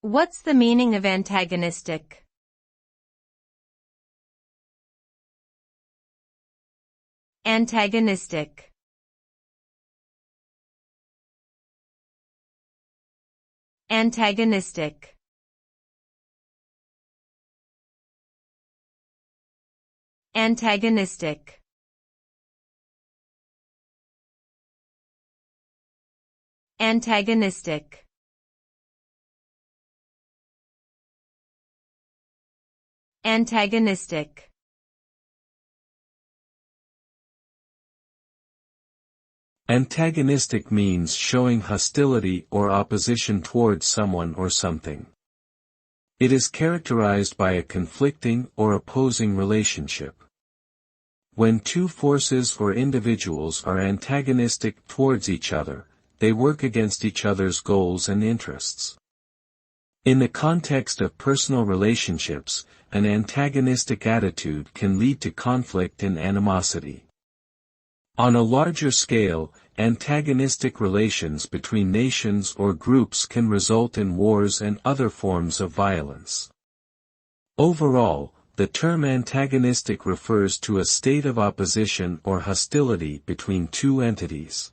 What's the meaning of antagonistic? Antagonistic. Antagonistic. Antagonistic. Antagonistic. Antagonistic. Antagonistic means showing hostility or opposition towards someone or something. It is characterized by a conflicting or opposing relationship. When two forces or individuals are antagonistic towards each other, they work against each other's goals and interests. In the context of personal relationships, an antagonistic attitude can lead to conflict and animosity. On a larger scale, antagonistic relations between nations or groups can result in wars and other forms of violence. Overall, the term antagonistic refers to a state of opposition or hostility between two entities.